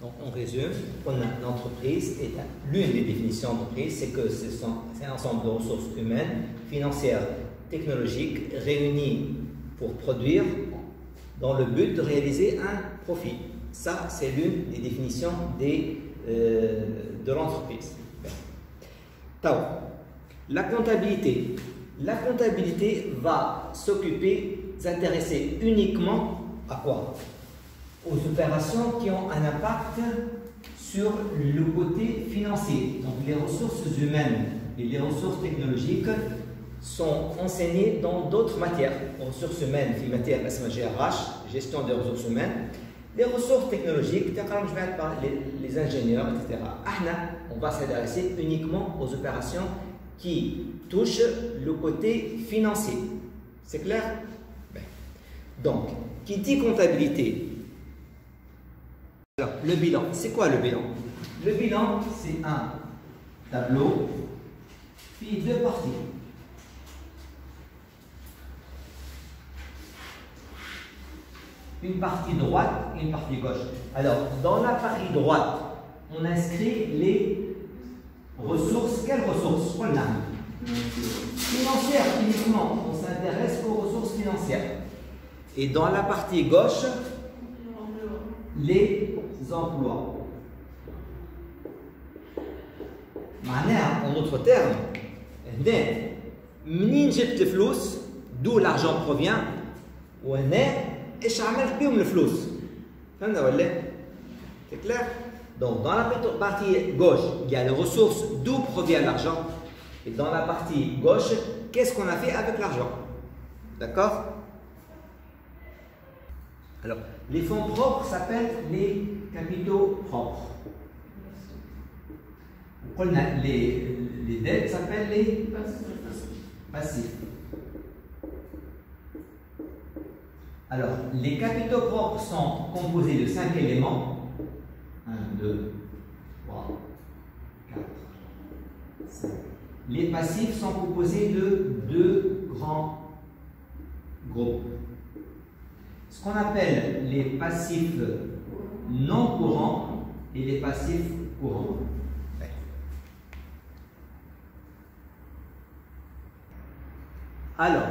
Donc, on résume, l'entreprise est l'une des définitions d'entreprise, c'est que c'est un ensemble de ressources humaines, financières, technologiques, réunies pour produire dans le but de réaliser un profit. Ça, c'est l'une des définitions de l'entreprise. La comptabilité. La comptabilité va s'intéresser uniquement à quoi? Aux opérations qui ont un impact sur le côté financier. Donc les ressources humaines et les ressources technologiques sont enseignées dans d'autres matières. Ressources humaines, في matière GRH, gestion des ressources humaines. Les ressources technologiques, les ingénieurs, etc. On va s'intéresser uniquement aux opérations qui touchent le côté financier. C'est clair? Donc, qui dit comptabilité? Alors, le bilan, c'est quoi le bilan? Le bilan, c'est un tableau, puis deux parties. Une partie droite et une partie gauche. Alors, dans la partie droite, on inscrit les ressources. Quelles ressources? Financières uniquement. On s'intéresse aux ressources financières. Et dans la partie gauche, les emplois. En d'autres termes, d'où l'argent provient, c'est clair? Donc, dans la partie gauche, il y a les ressources d'où provient l'argent. Et dans la partie gauche, qu'est-ce qu'on a fait avec l'argent? D'accord? Alors, les fonds propres s'appellent les capitaux propres. Les dettes s'appellent les passifs. Alors, les capitaux propres sont composés de 5 éléments. 1, 2, 3, 4, 5. Les passifs sont composés de 2 grands groupes. Ce qu'on appelle les passifs non courants et les passifs courants. Alors,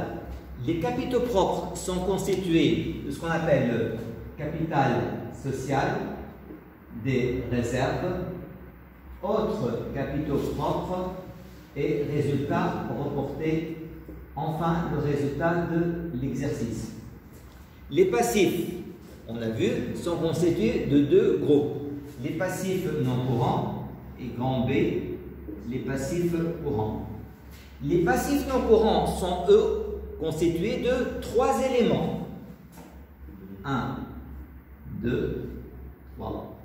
les capitaux propres sont constitués de ce qu'on appelle le capital social, des réserves, autres capitaux propres et résultats reportés, enfin le résultat de l'exercice. Les passifs, on l'a vu, sont constitués de 2 groupes. Les passifs non courants et grand B, les passifs courants. Les passifs non courants sont, eux, constitués de 3 éléments. 1, 2, 3.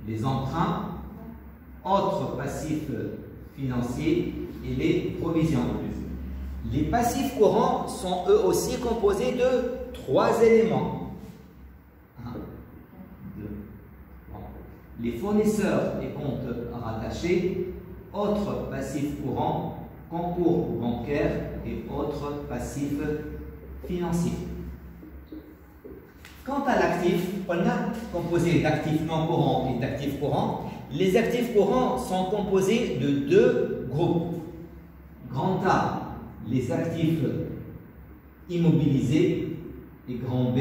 Les emprunts, autres passifs financiers et les provisions. Les passifs courants sont eux aussi composés de 3 éléments. 1, 2, 3. Les fournisseurs et comptes rattachés, autres passifs courants, concours bancaires et autres passifs financiers. Quant à l'actif, on a composé d'actifs non courants et d'actifs courants. Les actifs courants sont composés de 2 groupes. Grand A, les actifs immobilisés, et grand B,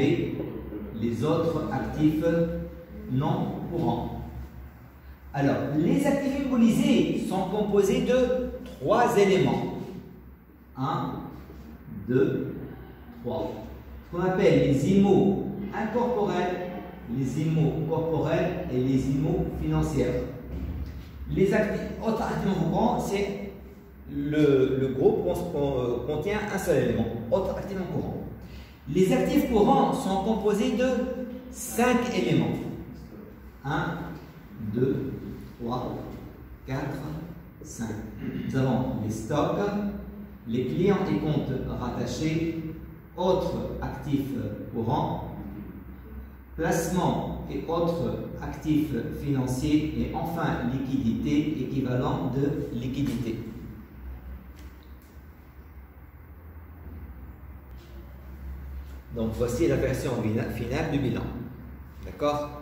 les autres actifs non courants. Alors, les actifs immobilisés sont composés de 3 éléments. 1, 2, 3. Ce qu'on appelle les IMO incorporels, les IMO corporels et les IMO financières. Les autres actifs courants, c'est le groupe contient un seul élément, autre actif courant. Les actifs courants sont composés de 5 éléments. 1, 2, 3, 4, 5. Nous avons les stocks, les clients et comptes rattachés, autres actifs courants, placements et autres actifs financiers et enfin liquidité, équivalent de liquidité. Donc voici la version finale du bilan. D'accord?